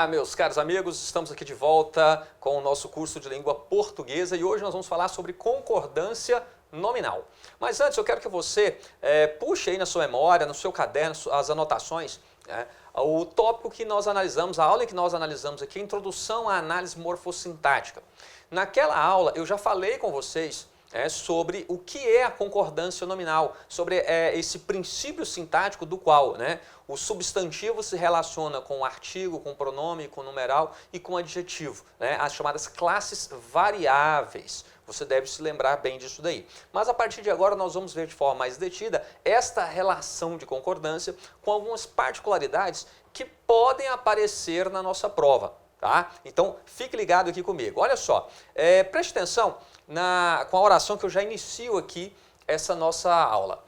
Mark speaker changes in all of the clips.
Speaker 1: Olá, meus caros amigos, estamos aqui de volta com o nosso curso de língua portuguesa e hoje nós vamos falar sobre concordância nominal. Mas antes eu quero que você puxe aí na sua memória, no seu caderno, as anotações, o tópico que nós analisamos, a aula em que nós analisamos aqui, a introdução à análise morfossintática. Naquela aula eu já falei com vocês sobre o que é a concordância nominal, sobre esse princípio sintático do qual o substantivo se relaciona com o artigo, com o pronome, com o numeral e com o adjetivo, as chamadas classes variáveis. Você deve se lembrar bem disso daí. Mas a partir de agora nós vamos ver de forma mais detida esta relação de concordância com algumas particularidades que podem aparecer na nossa prova. Tá? Então, fique ligado aqui comigo. Olha só, preste atenção com a oração que eu já inicio aqui essa nossa aula.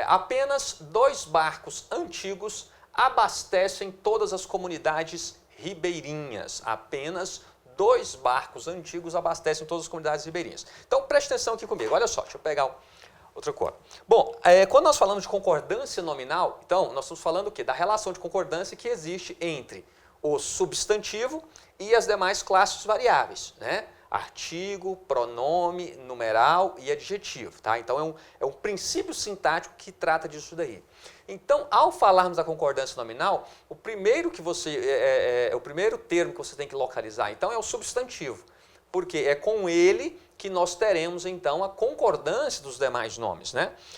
Speaker 1: Apenas 2 barcos antigos abastecem todas as comunidades ribeirinhas. Apenas 2 barcos antigos abastecem todas as comunidades ribeirinhas. Então, preste atenção aqui comigo. Olha só, deixa eu pegar outra cor. Bom, quando nós falamos de concordância nominal, então, nós estamos falando o quê? Da relação de concordância que existe entre o substantivo e as demais classes variáveis, Artigo, pronome, numeral e adjetivo, tá? Então é um princípio sintático que trata disso daí. Então, ao falarmos da concordância nominal, o primeiro termo que você tem que localizar, então, é o substantivo, porque é com ele que nós teremos, então, a concordância dos demais nomes,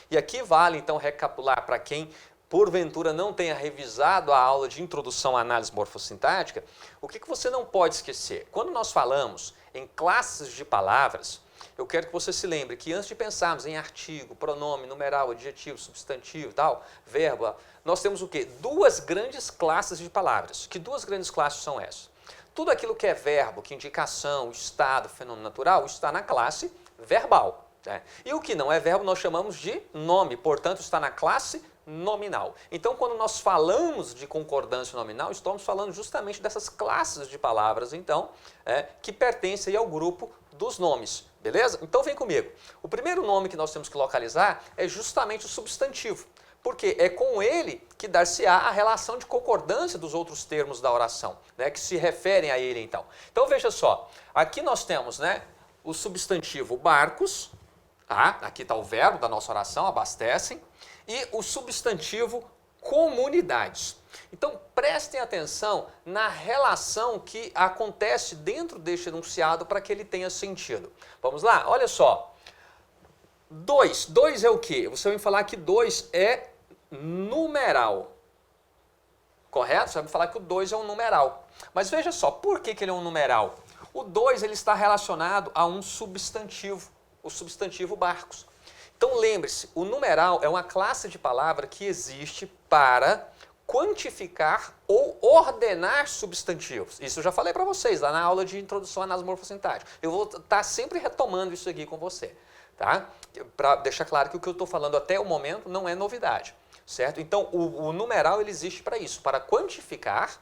Speaker 1: E aqui vale, então, recapitular para quem porventura não tenha revisado a aula de introdução à análise morfossintática, o que você não pode esquecer? Quando nós falamos em classes de palavras, eu quero que você se lembre que antes de pensarmos em artigo, pronome, numeral, adjetivo, substantivo, tal, verbo, nós temos o quê? 2 grandes classes de palavras. Que 2 grandes classes são essas? Tudo aquilo que é verbo, que indicação, estado, fenômeno natural, está na classe verbal. E o que não é verbo nós chamamos de nome, portanto está na classe nominal. Então, quando nós falamos de concordância nominal, estamos falando justamente dessas classes de palavras, então, que pertencem ao grupo dos nomes, beleza? Então, vem comigo. O primeiro nome que nós temos que localizar é justamente o substantivo, porque é com ele que dar-se-á a relação de concordância dos outros termos da oração, que se referem a ele, então. Então, veja só, aqui nós temos, o substantivo barcos, aqui está o verbo da nossa oração, abastecem, e o substantivo comunidades. Então, prestem atenção na relação que acontece dentro deste enunciado para que ele tenha sentido. Vamos lá? Olha só. 2. 2 é o quê? Você vai me falar que 2 é numeral. Correto? Você vai me falar que o 2 é um numeral. Mas veja só, por que ele é um numeral? O 2 ele está relacionado a um substantivo, o substantivo barcos. Então, lembre-se, o numeral é uma classe de palavra que existe para quantificar ou ordenar substantivos. Isso eu já falei para vocês lá na aula de introdução à análise morfossintática. Eu vou estar sempre retomando isso aqui com você, tá? Para deixar claro que o que eu estou falando até o momento não é novidade, certo? Então, o numeral ele existe para isso, para quantificar,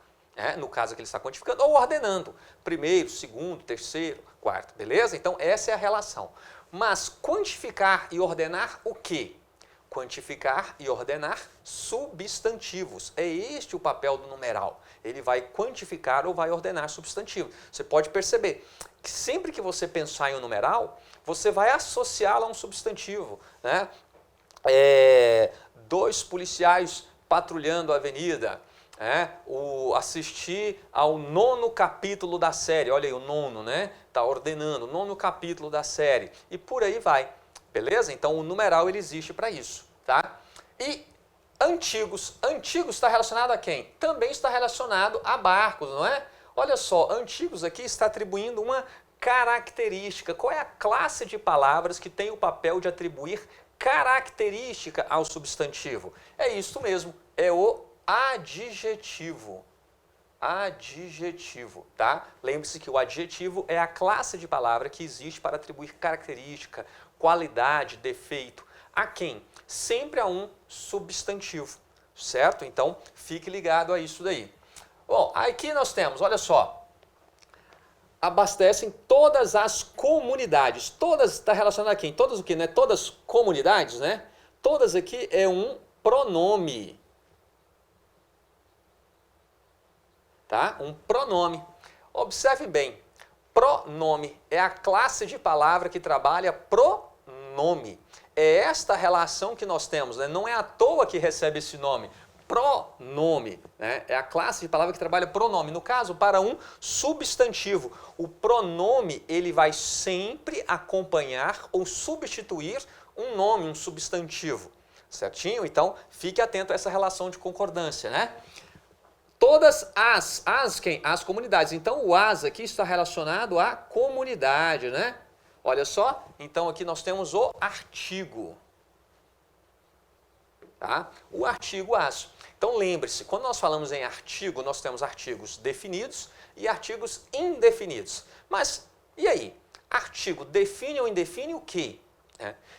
Speaker 1: no caso que ele está quantificando, ou ordenando. Primeiro, segundo, terceiro, quarto, beleza? Então, essa é a relação. Mas quantificar e ordenar o quê? Quantificar e ordenar substantivos. É este o papel do numeral. Ele vai quantificar ou vai ordenar substantivos. Você pode perceber que sempre que você pensar em um numeral, você vai associá-lo a um substantivo. 2 policiais patrulhando a avenida. Assistir ao 9º capítulo da série, olha aí o 9º, está ordenando, o 9º capítulo da série, e por aí vai, beleza? Então o numeral ele existe para isso, tá? E antigos está relacionado a quem? Também está relacionado a barcos, não é? Olha só, antigos aqui está atribuindo uma característica. Qual é a classe de palavras que tem o papel de atribuir característica ao substantivo? É isso mesmo, é o adjetivo. Adjetivo, tá? Lembre-se que o adjetivo é a classe de palavra que existe para atribuir característica, qualidade, defeito. A quem? Sempre a um substantivo, certo? Então, fique ligado a isso daí. Bom, aqui nós temos, olha só, abastecem todas as comunidades. Todas está relacionado a quem? Todas o quê, Todas comunidades, Todas aqui é um pronome. tá? Um pronome. Observe bem, pronome é a classe de palavra que trabalha pronome. É esta relação que nós temos, né? Não é à toa que recebe esse nome. Pronome, né? É a classe de palavra que trabalha pronome. No caso, para um substantivo, o pronome ele vai sempre acompanhar ou substituir um nome, um substantivo. Certinho? Então, fique atento a essa relação de concordância, né? Todas quem? As comunidades. Então, o as aqui está relacionado à comunidade, né? Olha só, então aqui nós temos o artigo. Tá? O artigo as. Então, lembre-se, quando nós falamos em artigo, nós temos artigos definidos e artigos indefinidos. Mas, e aí? Artigo define ou indefine o quê?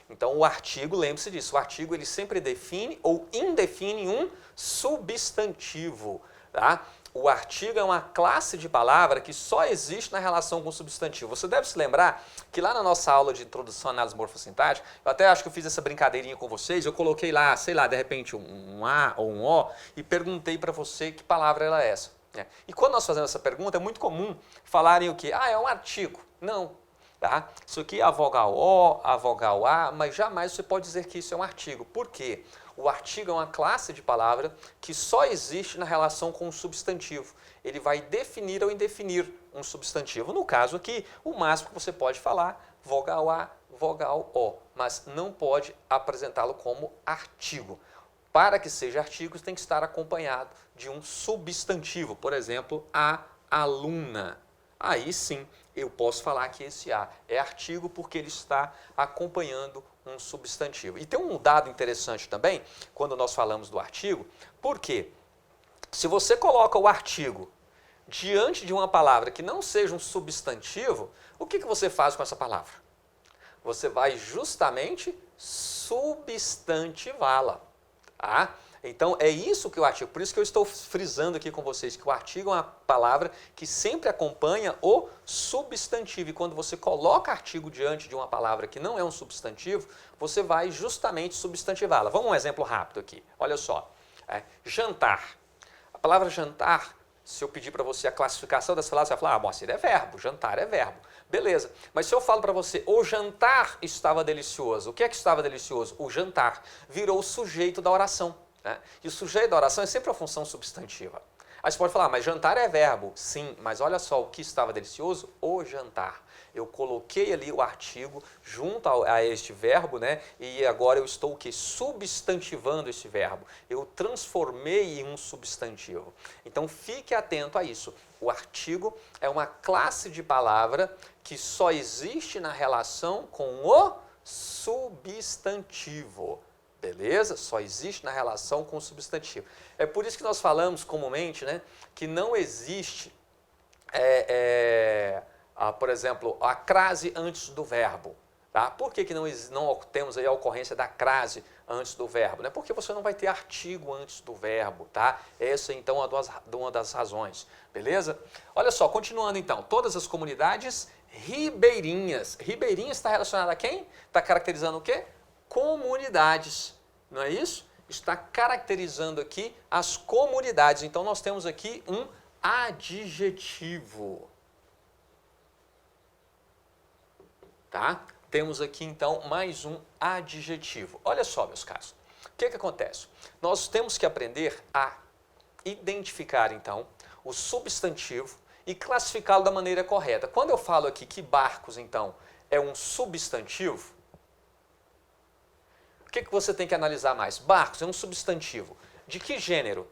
Speaker 1: Então, o artigo, lembre-se disso, o artigo ele sempre define ou indefine um substantivo. Tá? O artigo é uma classe de palavra que só existe na relação com o substantivo. Você deve se lembrar que lá na nossa aula de introdução à análise morfossintática, eu até acho que eu fiz essa brincadeirinha com vocês, eu coloquei lá, sei lá, de repente um A ou um O e perguntei para você que palavra era essa. E quando nós fazemos essa pergunta, é muito comum falarem o quê? Ah, é um artigo. Não. Tá? Isso aqui é a vogal O, a vogal A, mas jamais você pode dizer que isso é um artigo. Por quê? O artigo é uma classe de palavra que só existe na relação com o substantivo. Ele vai definir ou indefinir um substantivo. No caso aqui, o máximo que você pode falar, vogal A, vogal O, mas não pode apresentá-lo como artigo. Para que seja artigo, tem que estar acompanhado de um substantivo. Por exemplo, a aluna. Aí sim, eu posso falar que esse A é artigo porque ele está acompanhando um substantivo. E tem um dado interessante também, quando nós falamos do artigo, porque se você coloca o artigo diante de uma palavra que não seja um substantivo, o que você faz com essa palavra? Você vai justamente substantivá-la. Tá? Então, é isso que o artigo, por isso que eu estou frisando aqui com vocês, que o artigo é uma palavra que sempre acompanha o substantivo. E quando você coloca artigo diante de uma palavra que não é um substantivo, você vai justamente substantivá-la. Vamos um exemplo rápido aqui. Olha só. Jantar. A palavra jantar, se eu pedir para você a classificação dessa palavra, você vai falar, ah, Moacir, é verbo, jantar é verbo. Beleza, mas se eu falo para você, o jantar estava delicioso, o que é que estava delicioso? O jantar virou o sujeito da oração. E o sujeito da oração é sempre a função substantiva. Aí você pode falar, mas jantar é verbo. Sim, mas olha só, o que estava delicioso? O jantar. Eu coloquei ali o artigo junto a este verbo, né? E agora eu estou o quê? Substantivando esse verbo. Eu transformei em um substantivo. Então fique atento a isso. O artigo é uma classe de palavra que só existe na relação com o substantivo. Beleza? Só existe na relação com o substantivo. É por isso que nós falamos comumente, né, que não existe, por exemplo, a crase antes do verbo. Tá? Por que não temos aí a ocorrência da crase antes do verbo? Né? Porque você não vai ter artigo antes do verbo. Tá? Essa então é uma das razões. Beleza? Olha só, continuando então. Todas as comunidades ribeirinhas. Ribeirinhas está relacionada a quem? Está caracterizando o quê? Comunidades, não é isso? Está caracterizando aqui as comunidades. Então, nós temos aqui um adjetivo. Tá? Temos aqui, então, mais um adjetivo. Olha só, meus caros. O que acontece? Nós temos que aprender a identificar, então, o substantivo e classificá-lo da maneira correta. Quando eu falo aqui que barcos, então, é um substantivo, o que você tem que analisar mais? Barcos é um substantivo. De que gênero?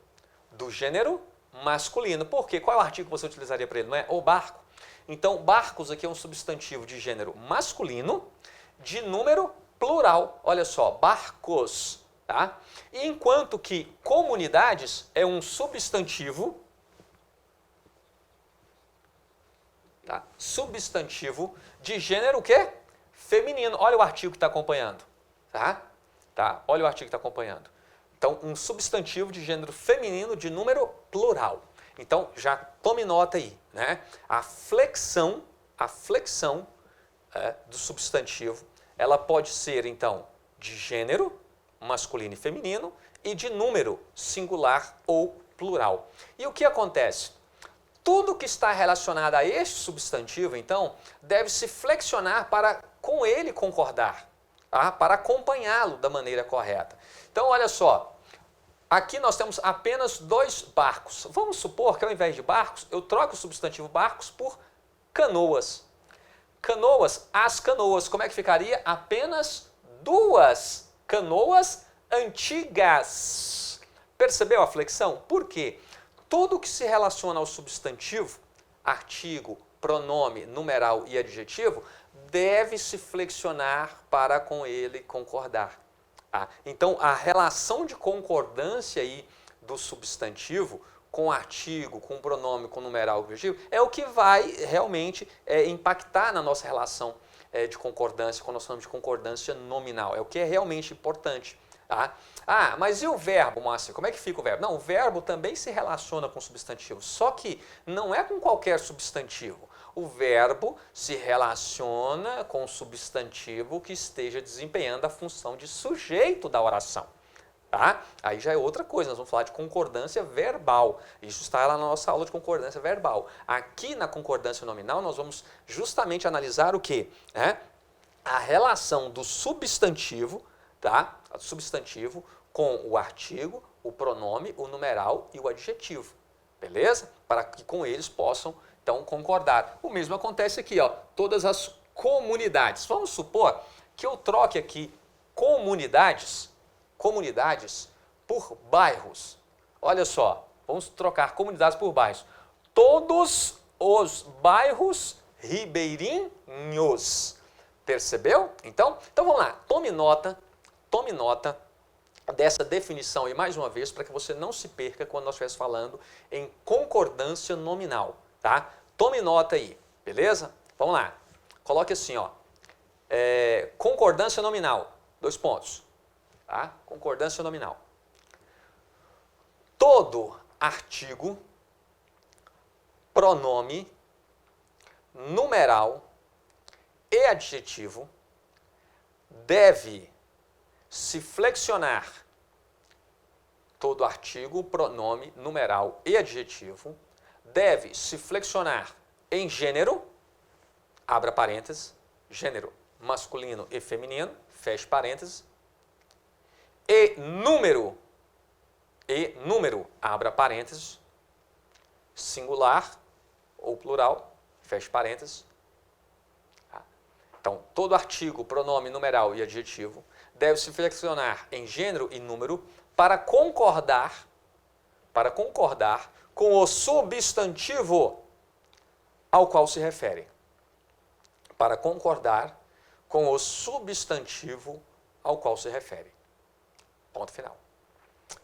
Speaker 1: Do gênero masculino. Por quê? Qual é o artigo que você utilizaria para ele? Não é o barco? Então, barcos aqui é um substantivo de gênero masculino, de número plural. Olha só, barcos. Tá? E enquanto que comunidades é um substantivo, tá? Substantivo de gênero o quê? Feminino. Olha o artigo que está acompanhando. Tá? Tá? Olha o artigo que está acompanhando. Então, um substantivo de gênero feminino de número plural. Então, já tome nota aí, né? A flexão do substantivo, ela pode ser, então, de gênero, masculino e feminino, e de número singular ou plural. E o que acontece? tudo que está relacionado a este substantivo, então, deve se flexionar para com ele concordar, tá? Para acompanhá-lo da maneira correta. Então, olha só, aqui nós temos apenas 2 barcos. Vamos supor que ao invés de barcos, eu troco o substantivo barcos por canoas. Canoas, as canoas, como é que ficaria? Apenas 2 canoas antigas. Percebeu a flexão? Por quê? Tudo que se relaciona ao substantivo, artigo, pronome, numeral e adjetivo, deve se flexionar para com ele concordar. Tá? Então, a relação de concordância aí do substantivo com artigo, com pronome, com numeral e adjetivo é o que vai realmente impactar na nossa relação de concordância, quando nós falamos de concordância nominal. É o que é realmente importante. Tá? Ah, mas e o verbo, Márcio? Como é que fica o verbo? Não, o verbo também se relaciona com o substantivo, só que não é com qualquer substantivo. O verbo se relaciona com o substantivo que esteja desempenhando a função de sujeito da oração. Tá? Aí já é outra coisa, nós vamos falar de concordância verbal. Isso está lá na nossa aula de concordância verbal. Aqui na concordância nominal nós vamos justamente analisar o quê? A relação do substantivo, tá? O substantivo com o artigo, o pronome, o numeral e o adjetivo. Beleza? Para que com eles possam, então, concordar. O mesmo acontece aqui, ó, todas as comunidades. Vamos supor que eu troque aqui comunidades por bairros. Olha só, vamos trocar comunidades por bairros. Todos os bairros ribeirinhos. Percebeu? Então vamos lá, tome nota dessa definição e mais uma vez para que você não se perca quando nós estivermos falando em concordância nominal, tá? Tome nota aí, beleza? Vamos lá, coloque assim, ó, concordância nominal, 2 pontos, tá? Concordância nominal. Todo artigo, pronome, numeral e adjetivo deve se flexionar. Todo artigo, pronome, numeral e adjetivo deve se flexionar em gênero, abra parênteses, gênero masculino e feminino, feche parênteses, e número, abra parênteses, singular ou plural, feche parênteses. Então, todo artigo, pronome, numeral e adjetivo deve se flexionar em gênero e número para concordar com o substantivo ao qual se refere. Para concordar com o substantivo ao qual se refere. Ponto final.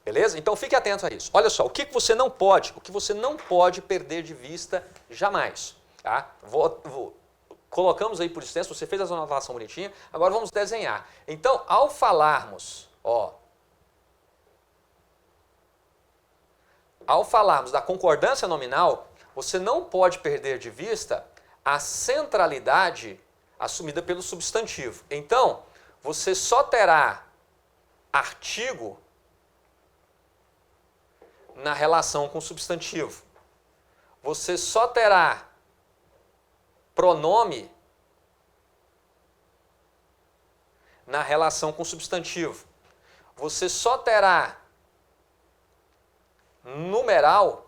Speaker 1: Beleza? Então fique atento a isso. Olha só, o que você não pode perder de vista jamais. Tá? Colocamos aí por extenso, você fez a anotação bonitinha, agora vamos desenhar. Então, ao falarmos da concordância nominal, você não pode perder de vista a centralidade assumida pelo substantivo. Então, você só terá artigo na relação com o substantivo. Você só terá pronome na relação com o substantivo. Você só terá numeral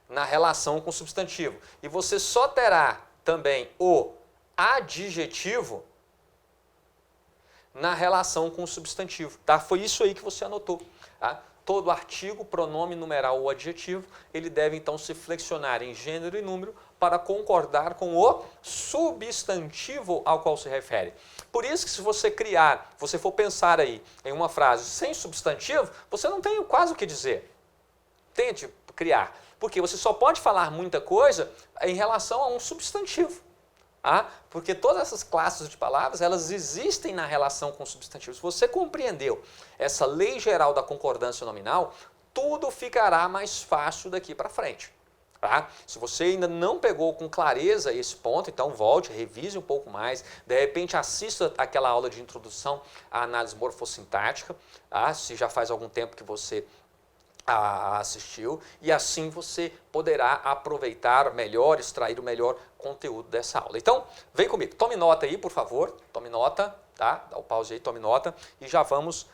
Speaker 1: na relação com o substantivo. E você só terá também o adjetivo na relação com o substantivo. Tá? Foi isso aí que você anotou. Tá? Todo artigo, pronome, numeral ou adjetivo, ele deve então se flexionar em gênero e número para concordar com o substantivo ao qual se refere. Por isso que se você for pensar aí em uma frase sem substantivo, você não tem quase o que dizer. Tente criar, porque você só pode falar muita coisa em relação a um substantivo. Porque todas essas classes de palavras, elas existem na relação com o substantivo. Se você compreendeu essa lei geral da concordância nominal, tudo ficará mais fácil daqui para frente. Tá? Se você ainda não pegou com clareza esse ponto, então volte, revise um pouco mais, de repente assista aquela aula de introdução à análise morfossintática, se já faz algum tempo que você assistiu, e assim você poderá aproveitar melhor, extrair o melhor conteúdo dessa aula. Então, vem comigo, tome nota aí, por favor, tome nota, tá? Dá o pause aí, tome nota, e já vamos,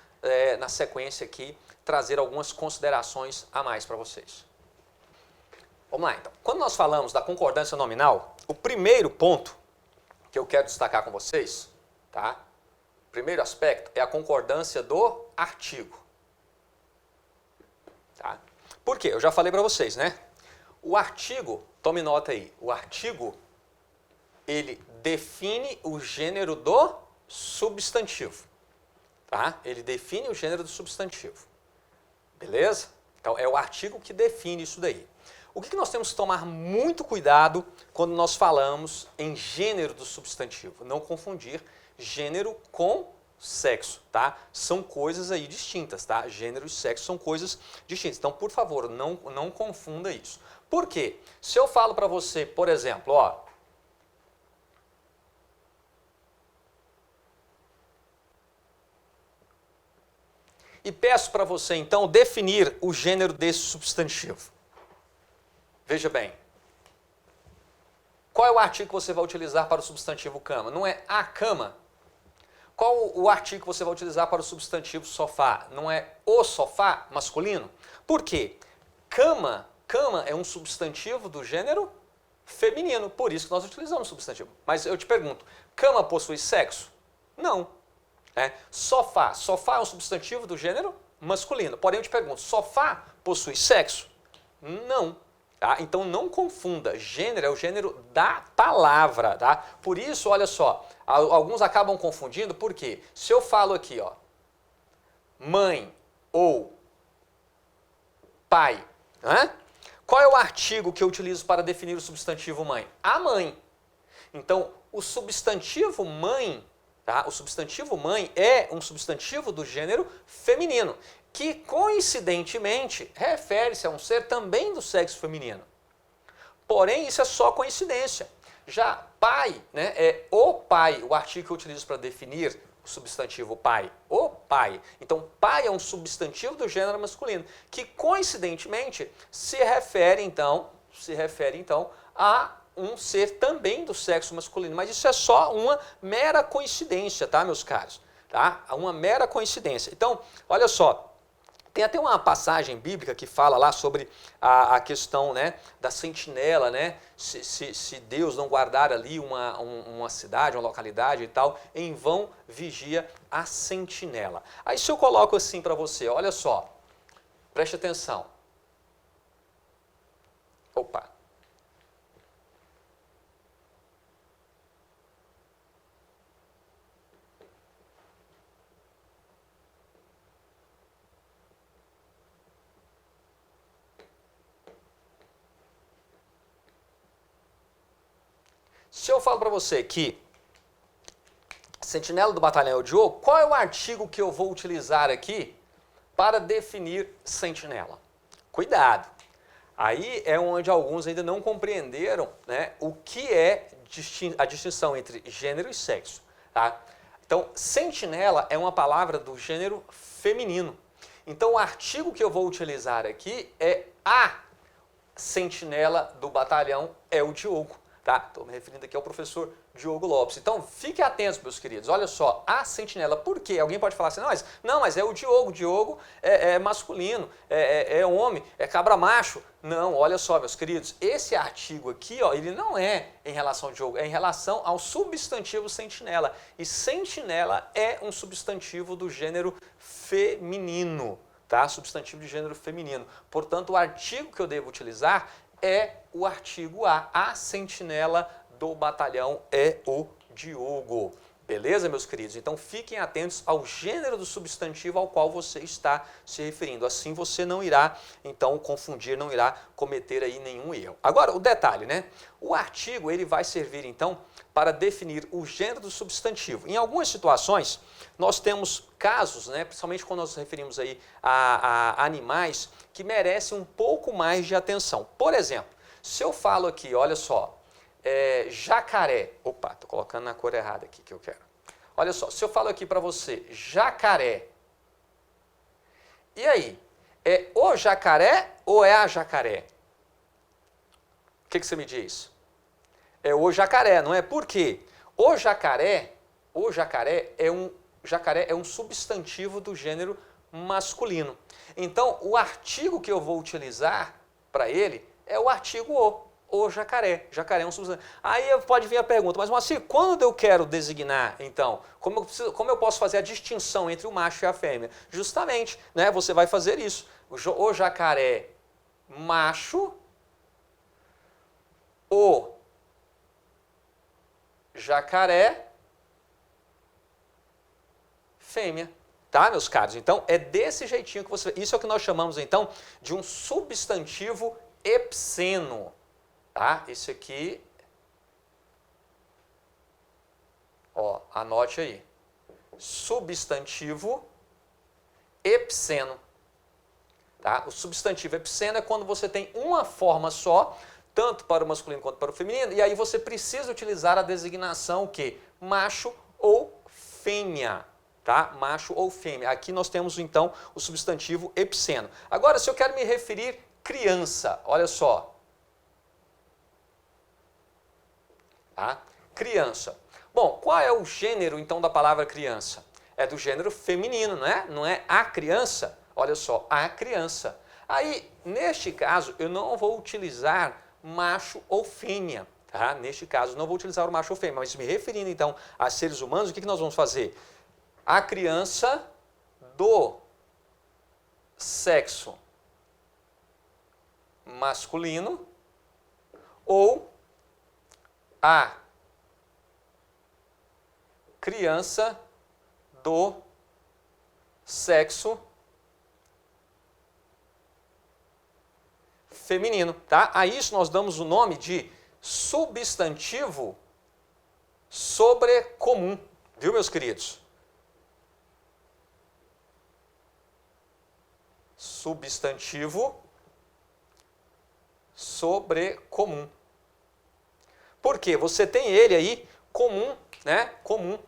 Speaker 1: na sequência aqui, trazer algumas considerações a mais para vocês. Vamos lá, então. Quando nós falamos da concordância nominal, o primeiro ponto que eu quero destacar com vocês, tá? O primeiro aspecto é a concordância do artigo. Tá? Por quê? Eu já falei para vocês, né? O artigo, tome nota aí, o artigo, ele define o gênero do substantivo. Tá? Ele define o gênero do substantivo. Beleza? Então, é o artigo que define isso daí. O que nós temos que tomar muito cuidado quando nós falamos em gênero do substantivo? Não confundir gênero com sexo, tá? São coisas aí distintas, tá? Gênero e sexo são coisas distintas. Então, por favor, não confunda isso. Por quê? Se eu falo para você, por exemplo, ó, e peço para você, então, definir o gênero desse substantivo. Veja bem, qual é o artigo que você vai utilizar para o substantivo cama? Não é a cama? Qual o artigo que você vai utilizar para o substantivo sofá? Não é o sofá masculino? Por quê? Cama é um substantivo do gênero feminino, por isso que nós utilizamos substantivo. Mas eu te pergunto, cama possui sexo? Não. Sofá é um substantivo do gênero masculino. Porém, eu te pergunto, sofá possui sexo? Não. Tá? Então não confunda, gênero é o gênero da palavra, tá? Por isso, olha só, alguns acabam confundindo, porque se eu falo aqui, ó, mãe ou pai, né? Qual é o artigo que eu utilizo para definir o substantivo mãe? A mãe. Então, o substantivo mãe, tá? O substantivo mãe é um substantivo do gênero feminino, que coincidentemente refere-se a um ser também do sexo feminino. Porém, isso é só coincidência. Já pai, né, é o pai, o artigo que eu utilizo para definir o substantivo pai, o pai. Então, pai é um substantivo do gênero masculino, que coincidentemente se refere então a um ser também do sexo masculino. Mas isso é só uma mera coincidência, tá, meus caros? Tá? Uma mera coincidência. Então, olha só. Tem até uma passagem bíblica que fala lá sobre a questão, né, da sentinela, né? Se Deus não guardar ali uma cidade, uma localidade e tal, em vão vigia a sentinela. Aí se eu coloco assim para você, olha só, preste atenção. Opa. Se eu falo para você que sentinela do batalhão é o Diogo, qual é o artigo que eu vou utilizar aqui para definir sentinela? Cuidado! Aí é onde alguns ainda não compreenderam, né, o que é a distinção entre gênero e sexo. Tá? Então, sentinela é uma palavra do gênero feminino. Então, o artigo que eu vou utilizar aqui é a sentinela do batalhão é o Diogo. Tá? Estou me referindo aqui ao professor Diogo Lopes. Então, fiquem atentos, meus queridos. Olha só, a sentinela, por quê? Alguém pode falar assim, não, mas é o Diogo. Diogo é masculino, é homem, é cabra macho. Não, olha só, meus queridos, esse artigo aqui, ó, ele não é em relação ao Diogo, é em relação ao substantivo sentinela. E sentinela é um substantivo do gênero feminino, tá? Substantivo de gênero feminino. Portanto, o artigo que eu devo utilizar é o artigo A. A sentinela do batalhão é o Diogo. Beleza, meus queridos? Então fiquem atentos ao gênero do substantivo ao qual você está se referindo. Assim você não irá, então, confundir, não irá cometer aí nenhum erro. Agora, o detalhe, né? O artigo, ele vai servir, então, para definir o gênero do substantivo. Em algumas situações, nós temos casos, né? Principalmente quando nós nos referimos aí a animais que merecem um pouco mais de atenção. Por exemplo, se eu falo aqui, olha só, jacaré. Opa, estou colocando na cor errada aqui que eu quero. Olha só, se eu falo aqui para você, jacaré. E aí? É o jacaré ou é a jacaré? O que você me diz? É o jacaré, não é? Por quê? O jacaré é um substantivo do gênero masculino. Então, o artigo que eu vou utilizar para ele é o artigo o jacaré. Jacaré é um substantivo. Aí pode vir a pergunta, mas Moacir, quando eu quero designar, então, como eu posso fazer a distinção entre o macho e a fêmea? Justamente, né, você vai fazer isso. O jacaré macho, o jacaré fêmea. Tá, meus caros? Então, é desse jeitinho que você... Isso é o que nós chamamos, então, de um substantivo epseno. Tá? Esse aqui... Ó, anote aí. Substantivo epseno. Tá? O substantivo epseno é quando você tem uma forma só, tanto para o masculino quanto para o feminino, e aí você precisa utilizar a designação o quê? Macho ou fêmea. Tá? Macho ou fêmea. Aqui nós temos, então, o substantivo epseno. Agora, se eu quero me referir criança, olha só. Tá? Criança. Bom, qual é o gênero, então, da palavra criança? É do gênero feminino, não é? Não é a criança? Olha só, a criança. Aí, neste caso, eu não vou utilizar macho ou fêmea. Tá? Neste caso, não vou utilizar o macho ou fêmea, mas me referindo, então, a seres humanos, o que nós vamos fazer? A criança do sexo masculino ou a criança do sexo feminino, tá? A isso nós damos o nome de substantivo sobrecomum, viu, meus queridos? Substantivo sobrecomum. Por quê? Você tem ele aí comum, né? Comum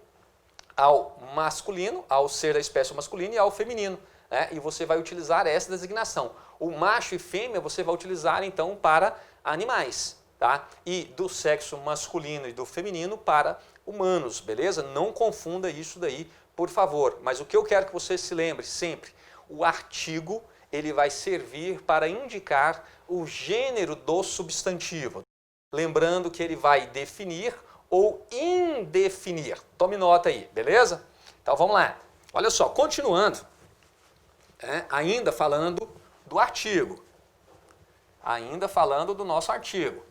Speaker 1: ao masculino, ao ser da espécie masculina e ao feminino, né? E você vai utilizar essa designação. O macho e fêmea você vai utilizar então para animais, tá? E do sexo masculino e do feminino para humanos, beleza? Não confunda isso daí, por favor. Mas o que eu quero que você se lembre sempre, o artigo ele vai servir para indicar o gênero do substantivo. Lembrando que ele vai definir ou indefinir. Tome nota aí, beleza? Então vamos lá. Olha só, continuando, ainda falando do artigo. Ainda falando do nosso artigo.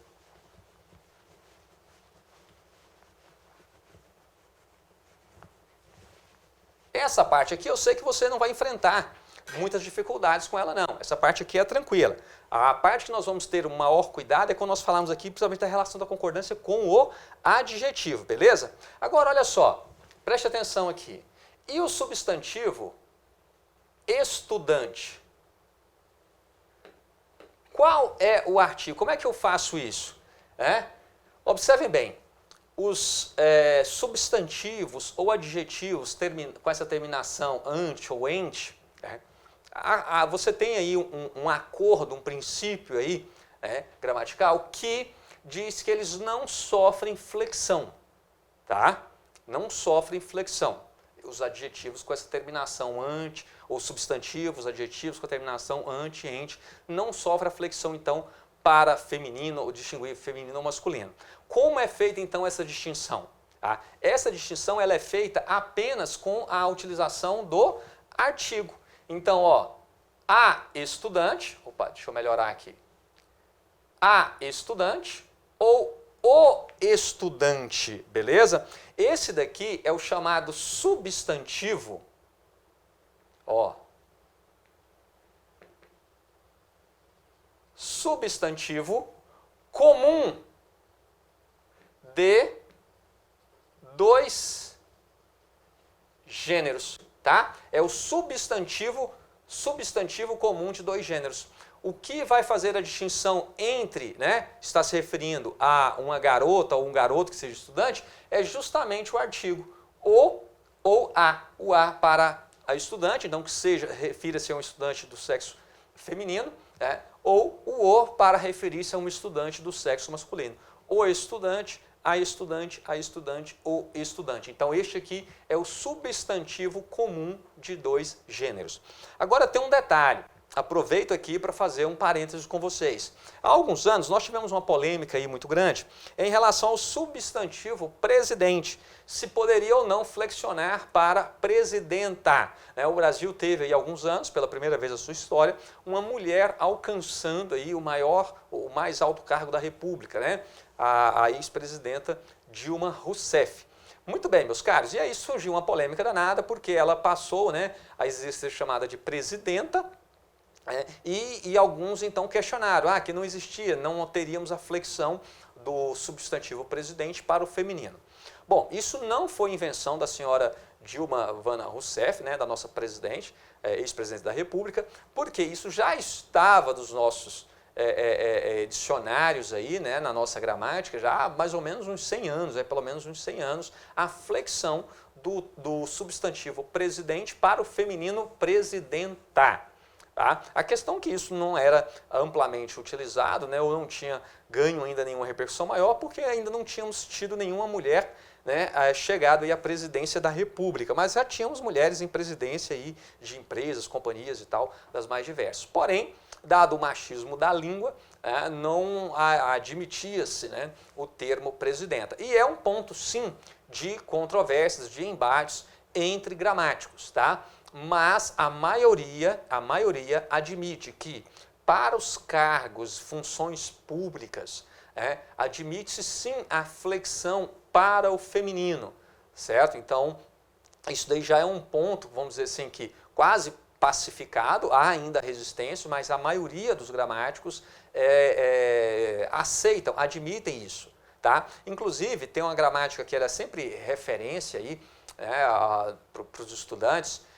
Speaker 1: Essa parte aqui eu sei que você não vai enfrentar muitas dificuldades com ela não. Essa parte aqui é tranquila. A parte que nós vamos ter o maior cuidado é quando nós falamos aqui, principalmente da relação da concordância com o adjetivo, beleza? Agora, olha só, preste atenção aqui. E o substantivo estudante? Qual é o artigo? Como é que eu faço isso? Observem bem, os substantivos ou adjetivos com essa terminação ante ou ente, você tem aí um acordo, um princípio aí, gramatical que diz que eles não sofrem flexão, tá? Não sofrem flexão. Os adjetivos com essa terminação ante, ou substantivos, adjetivos com a terminação ante, ente, não sofrem a flexão, então, para feminino, ou distinguir feminino ou masculino. Como é feita, então, essa distinção? Tá? Essa distinção ela é feita apenas com a utilização do artigo. Então, ó, a estudante, deixa eu melhorar aqui. A estudante ou o estudante, beleza? Esse daqui é o chamado substantivo, ó. Substantivo comum de dois gêneros, tá? É o substantivo comum de dois gêneros. O que vai fazer a distinção entre, está se referindo a uma garota ou um garoto que seja estudante, é justamente o artigo o ou a. O a para a estudante, então que refira-se a um estudante do sexo feminino, né? Ou o para referir-se a um estudante do sexo masculino. O estudante, a estudante, a estudante, o estudante. Então este aqui é o substantivo comum de dois gêneros. Agora tem um detalhe. Aproveito aqui para fazer um parênteses com vocês. Há alguns anos nós tivemos uma polêmica aí muito grande em relação ao substantivo presidente, se poderia ou não flexionar para presidenta. O Brasil teve aí alguns anos, pela primeira vez na sua história, uma mulher alcançando aí o mais alto cargo da República, né? A ex-presidenta Dilma Rousseff. Muito bem, meus caros, e aí surgiu uma polêmica danada porque ela passou, né, a ser chamada de presidenta. E alguns então questionaram que não existia, não teríamos a flexão do substantivo presidente para o feminino. Bom, isso não foi invenção da senhora Dilma Rousseff, né, da nossa presidente, ex-presidente da República, porque isso já estava dos nossos dicionários aí, né, na nossa gramática, já há mais ou menos uns 100 anos, pelo menos uns 100 anos, a flexão do substantivo presidente para o feminino presidenta. Tá? A questão é que isso não era amplamente utilizado, né, ou não tinha ganho ainda nenhuma repercussão maior, porque ainda não tínhamos tido nenhuma mulher, né, chegado aí à presidência da República, mas já tínhamos mulheres em presidência aí de empresas, companhias e tal, das mais diversas. Porém, dado o machismo da língua, não admitia-se, né, o termo presidenta. E é um ponto, sim, de controvérsias, de embates entre gramáticos, tá? Mas a maioria admite que para os cargos, funções públicas, admite-se sim a flexão para o feminino, certo? Então, isso daí já é um ponto, vamos dizer assim, que quase pacificado, há ainda resistência, mas a maioria dos gramáticos aceitam, admitem isso, tá? Inclusive, tem uma gramática que era sempre referência aí, para os estudantes,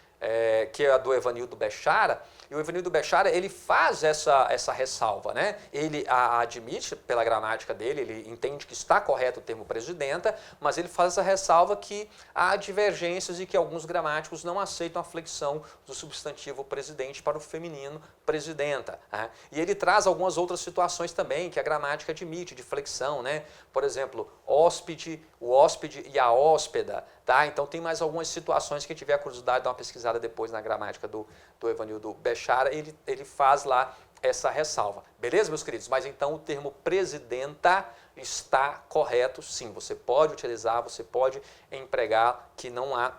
Speaker 1: que é a do Evanildo Bechara, e o Evanildo Bechara ele faz essa ressalva, né? Ele admite pela gramática dele, ele entende que está correto o termo presidenta, mas ele faz essa ressalva que há divergências e que alguns gramáticos não aceitam a flexão do substantivo presidente para o feminino presidenta. Né? E ele traz algumas outras situações também que a gramática admite de flexão, né? Por exemplo, hóspede, o hóspede e a hóspeda. Tá? Então tem mais algumas situações que tiver a curiosidade de dar uma pesquisada depois na gramática do Evanildo Bechara, ele faz lá essa ressalva. Beleza, meus queridos? Mas então o termo presidenta está correto, sim. Você pode utilizar, você pode empregar, que não há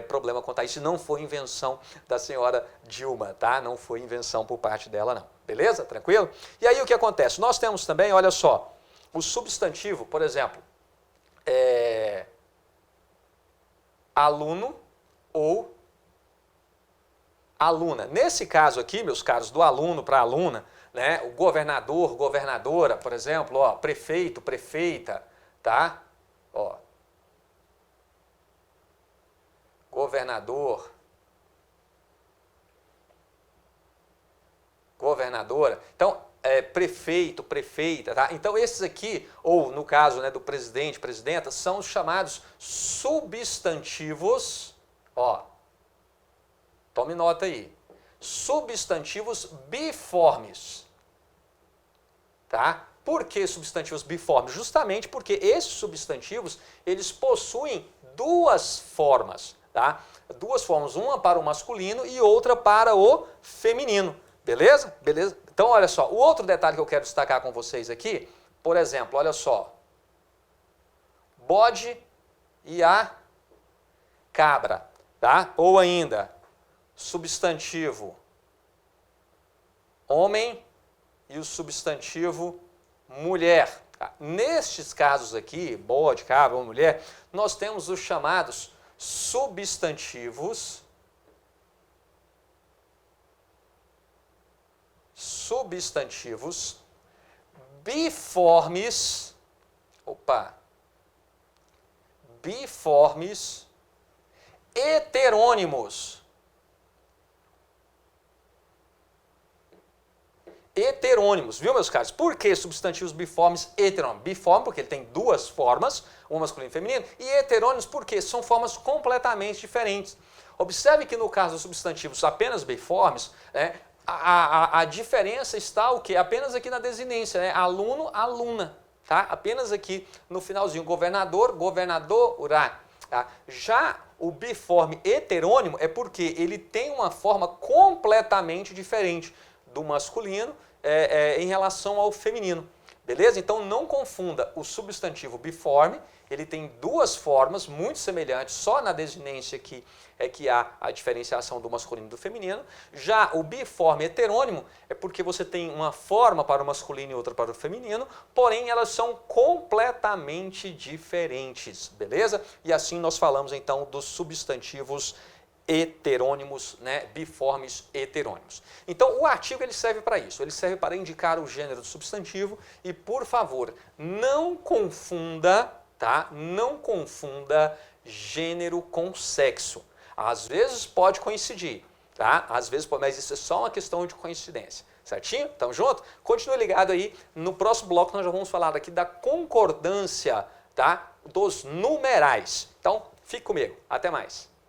Speaker 1: problema quanto a isso. Não foi invenção da senhora Dilma, tá? Não foi invenção por parte dela, não. Beleza? Tranquilo? E aí o que acontece? Nós temos também, olha só, o substantivo, por exemplo, aluno ou aluna. Nesse caso aqui, meus caros, do aluno para aluna, né, o governador, governadora, por exemplo, ó, prefeito, prefeita, tá? Ó, governador, governadora. Então, prefeito, prefeita, tá? Então esses aqui, ou no caso, né, do presidente, presidenta, são os chamados substantivos, ó, tome nota aí, substantivos biformes, tá? Por que substantivos biformes? Justamente porque esses substantivos, eles possuem duas formas, tá? Duas formas, uma para o masculino e outra para o feminino, beleza? Beleza? Então, olha só, o outro detalhe que eu quero destacar com vocês aqui, por exemplo, olha só, bode e a cabra, tá? Ou ainda, substantivo homem e o substantivo mulher. Tá? Nestes casos aqui, bode, cabra ou mulher, nós temos os chamados substantivos biformes, biformes heterônimos. Heterônimos, viu, meus caros? Por que substantivos biformes heterônimos? Biforme porque ele tem duas formas, uma masculino e feminino, e heterônimos porque são formas completamente diferentes. Observe que no caso dos substantivos apenas biformes, a diferença está o quê? Apenas aqui na desinência, né? Aluno, aluna, tá? Apenas aqui no finalzinho, governador, governadora, tá? Já o biforme heterônimo é porque ele tem uma forma completamente diferente do masculino em relação ao feminino. Beleza? Então não confunda o substantivo biforme, ele tem duas formas muito semelhantes, só na desinência que é que há a diferenciação do masculino e do feminino. Já o biforme heterônimo é porque você tem uma forma para o masculino e outra para o feminino, porém elas são completamente diferentes, beleza? E assim nós falamos então dos substantivos heterônimos, né, biformes heterônimos. Então o artigo ele serve para isso, ele serve para indicar o gênero do substantivo e, por favor, não confunda, tá? Não confunda gênero com sexo. Às vezes pode coincidir, tá? Às vezes pode, mas isso é só uma questão de coincidência. Certinho? Tamo junto? Continue ligado aí, no próximo bloco nós já vamos falar aqui da concordância, tá? Dos numerais. Então, fique comigo. Até mais.